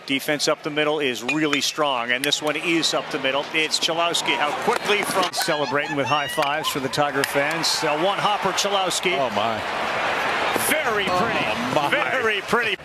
Defense up the middle is really strong, and this one is up the middle. It's Chilowsky. How quickly from celebrating with high fives for the Tiger fans. One hopper, Chilowsky. Oh my! Very pretty. Oh my. Very pretty.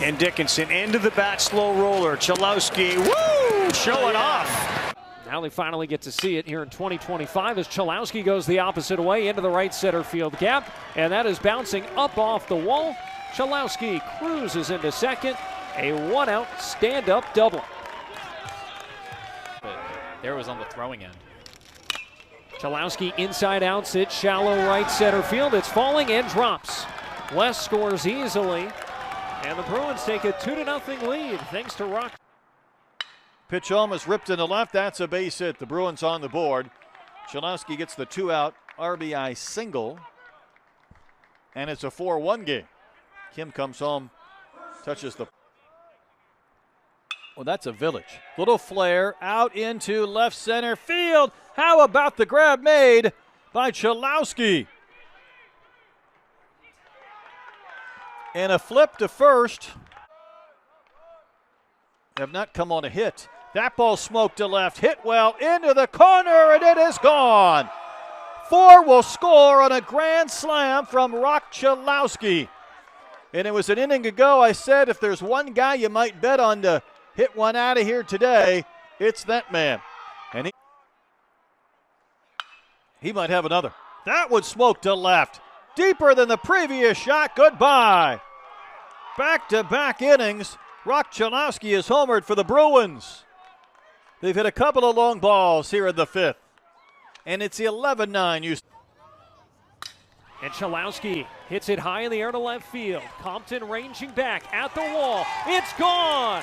And Dickinson into the bat, slow roller. Chilowsky, woo, showing off. Now they finally get to see it here in 2025 as Chilowsky goes the opposite way into the right center field gap, and that is bouncing up off the wall. Chilowsky cruises into second. A one-out stand-up double. There was on the throwing end. Chilowsky inside outs it, shallow right center field. It's falling and drops. Les scores easily, and the Bruins take a 2-0 lead thanks to Roch. Pitch almost ripped in the left. That's a base hit. The Bruins on the board. Chilowsky gets the 2-out RBI single, and it's a 4-1 game. Kim comes home, touches the. Well, that's a Village. Little flare out into left center field. How about the grab made by Cholowsky? And a flip to first. Have not come on a hit. That ball smoked to left, hit well into the corner, and it is gone. 4 will score on a grand slam from Roch Chilowsky. And it was an inning ago. I said if there's one guy you might bet on to hit one out of here today, it's that man. And he might have another. That would smoke to left. Deeper than the previous shot. Goodbye. Back-to-back innings. Roch Chilowsky is homered for the Bruins. They've hit a couple of long balls here in the 5th. And it's 11-9. And Chilowsky hits it high in the air to left field. Compton ranging back at the wall. It's gone!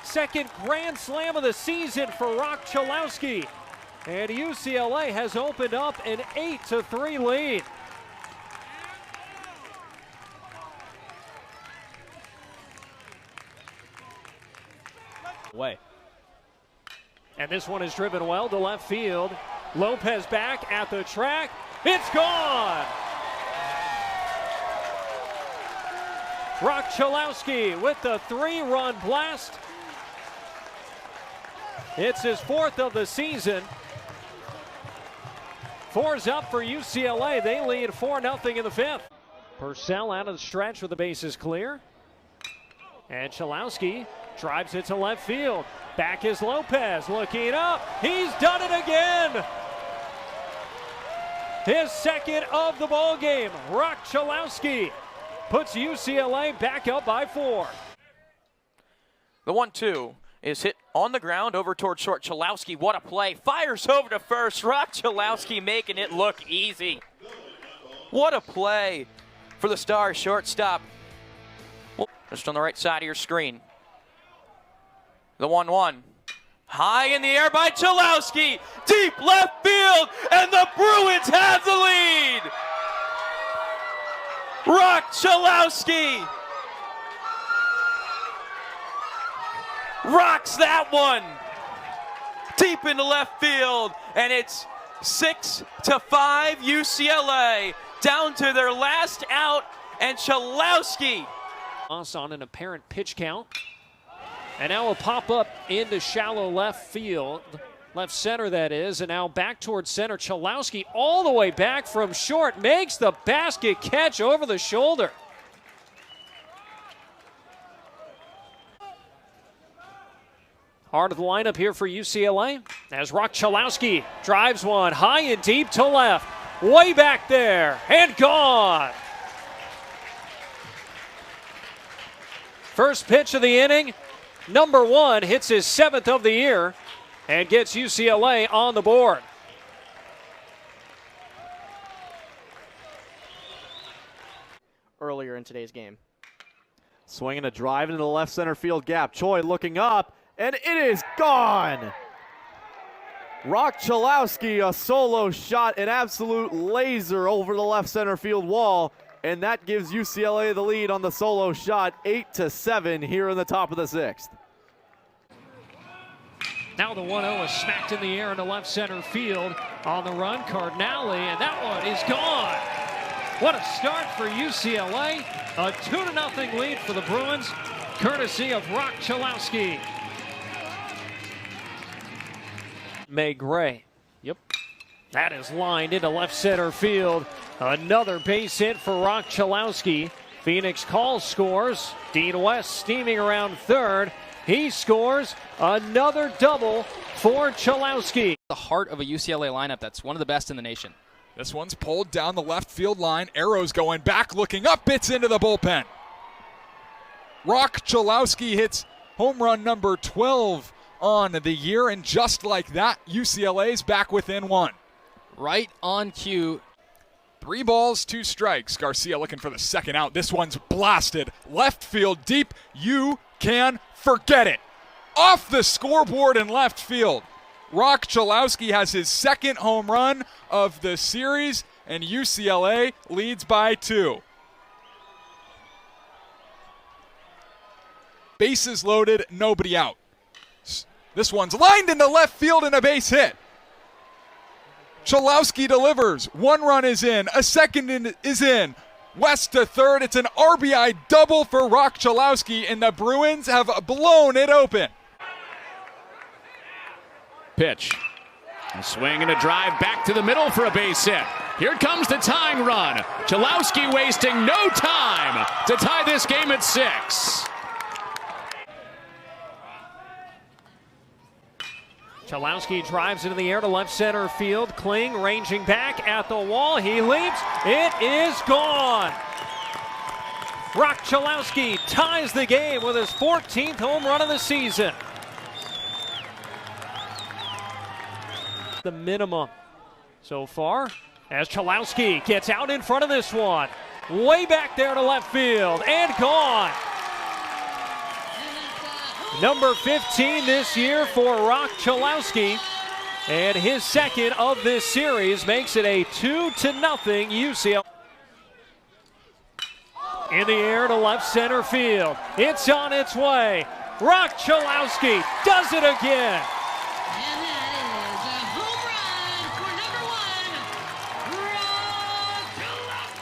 Second grand slam of the season for Roch Chilowsky. And UCLA has opened up an 8-3 lead. Way. And this one is driven well to left field. Lopez back at the track. It's gone! Roch Chilowsky with the 3-run blast. It's his 4th of the season. 4's up for UCLA. They lead 4-0 in the 5th. Purcell out of the stretch with the bases clear. And Chilowsky drives it to left field. Back is Lopez looking up. He's done it again. His 2nd of the ball game. Roch Chilowsky puts UCLA back up by 4. The 1-2 is hit on the ground over toward short. Chilowsky, what a play. Fires over to first. Roch Chilowsky making it look easy. What a play for the Stars shortstop. Just on the right side of your screen. The 1-1. High in the air by Chilowsky. Deep left field, and the Bruins have the lead. Roch Chilowsky rocks that one deep into left field, and it's 6-5 UCLA down to their last out, and Chilowsky on an apparent pitch count. And now a pop-up into shallow left field, left center that is, and now back towards center. Chilowsky all the way back from short, makes the basket catch over the shoulder. Heart of the lineup here for UCLA as Roch Chilowsky drives one high and deep to left. Way back there, and gone. First pitch of the inning. Number 1 hits his 7th of the year and gets UCLA on the board. Earlier in today's game. Swinging a drive into the left center field gap. Choi looking up, and it is gone. Roch Chilowsky, a solo shot, an absolute laser over the left center field wall. And that gives UCLA the lead on the solo shot, 8-7 here in the top of the 6th. Now the 1-0 is smacked in the air into left center field on the run. Cardinale, and that one is gone. What a start for UCLA. A 2-0 lead for the Bruins, courtesy of Roch Chilowski. Gray. Yep. That is lined into left center field. Another base hit for Roch Chilowski. Phoenix Call scores. Dean West steaming around third. He scores another double for Cholowsky. The heart of a UCLA lineup that's one of the best in the nation. This one's pulled down the left field line. Arrows going back, looking up, it's into the bullpen. Roch Chilowski hits home run number 12 on the year, and just like that, UCLA's back within one. Right on cue. 3 balls, 2 strikes. Garcia looking for the second out. This one's blasted. Left field deep. You can forget it. Off the scoreboard in left field. Roch Chilowski has his second home run of the series, and UCLA leads by 2. Bases loaded, nobody out. This one's lined into left field and a base hit. Chilowski delivers. 1 run is in. A second is in. West to third. It's an RBI double for Roch Chilowski, and the Bruins have blown it open. Pitch. A swing and a drive back to the middle for a base hit. Here comes the tying run. Chilowski wasting no time to tie this game at 6. Cholowsky drives into the air to left center field. Kling ranging back at the wall. He leaps. It is gone. Roch Chilowski ties the game with his 14th home run of the season. The minimum so far as Cholowsky gets out in front of this one. Way back there to left field and gone. Number 15 this year for Roch Chilowski, and his second of this series makes it a 2-0 UCLA. In the air to left center field. It's on its way. Roch Chilowski does it again. And that is a home run for number 1, Roch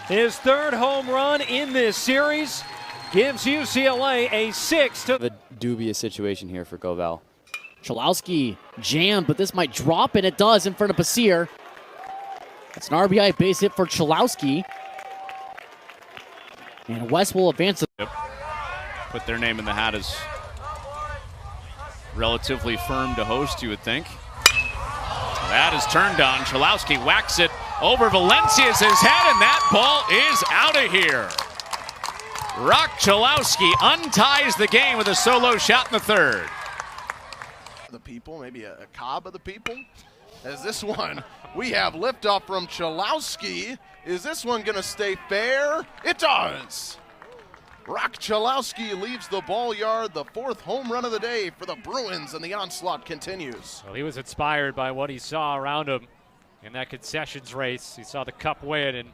Chilowski. His third home run in this series gives UCLA a 6-0. A dubious situation here for Govel. Cholowsky jammed, but this might drop, and it does in front of Basir. That's an RBI base hit for Cholowsky. And West will advance. Put their name in the hat is relatively firm to host, you would think. That is turned on. Cholowsky whacks it over Valencia's head, and that ball is out of here. Roch Chilowsky unties the game with a solo shot in the third. The people, maybe a cob of the people. As this one, we have liftoff from Cholowsky. Is this one going to stay fair? It does. Roch Chilowsky leaves the ball yard, the 4th home run of the day for the Bruins, and the onslaught continues. Well, he was inspired by what he saw around him in that concessions race. He saw the Cup win, and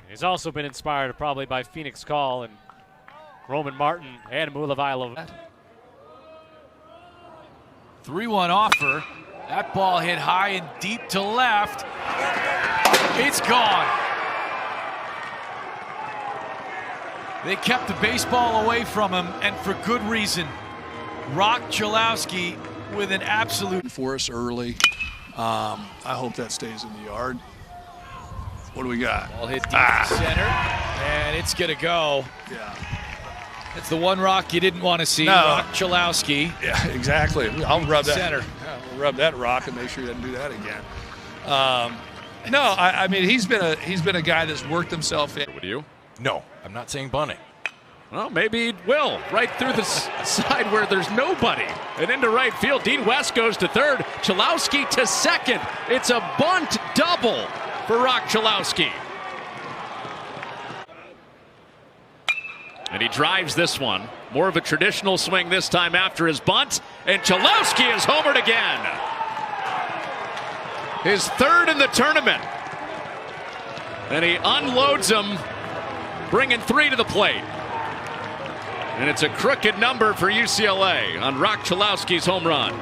he's also been inspired probably by Phoenix Call and Roman Martin and Mulavailov. 3-1 offer. That ball hit high and deep to left. It's gone. They kept the baseball away from him, and for good reason. Roch Chilowsky with an absolute... For us early. I hope that stays in the yard. What do we got? Ball hit deep to center, and it's going to go. Yeah. That's the one Roch you didn't want to see, No. Roch Chilowsky. Yeah, exactly. I'll rub that. Center. Yeah, we'll rub that rock and make sure he doesn't do that again. No, I mean he's been a guy that's worked himself in. Would you? No, I'm not saying bunting. Well, maybe he will. Right through the side where there's nobody. And into right field. Dean West goes to third. Chilowsky to second. It's a bunt double for Roch Chilowsky. And he drives this one. More of a traditional swing this time after his bunt. And Chilowsky is homered again. His 3rd in the tournament. And he unloads him, bringing 3 to the plate. And it's a crooked number for UCLA on Roch Chilowski's home run.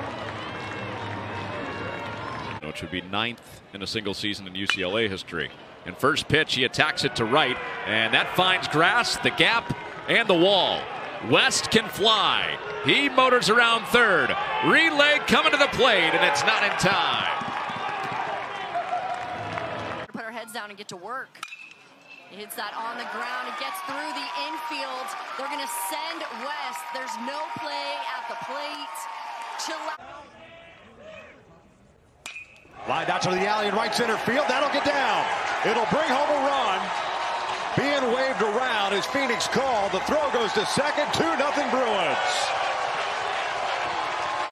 which would be 9th in a single season in UCLA history. And first pitch, he attacks it to right, and that finds grass, the gap, and the wall. West can fly. He motors around third. Relay coming to the plate, and it's not in time. Put our heads down and get to work. He hits that on the ground. It gets through the infield. They're going to send West. There's no play at the plate. Lined out to the alley in right center field. That'll get down. It'll bring home a run. Being waved around as Phoenix called. The throw goes to second. 2-0 Bruins.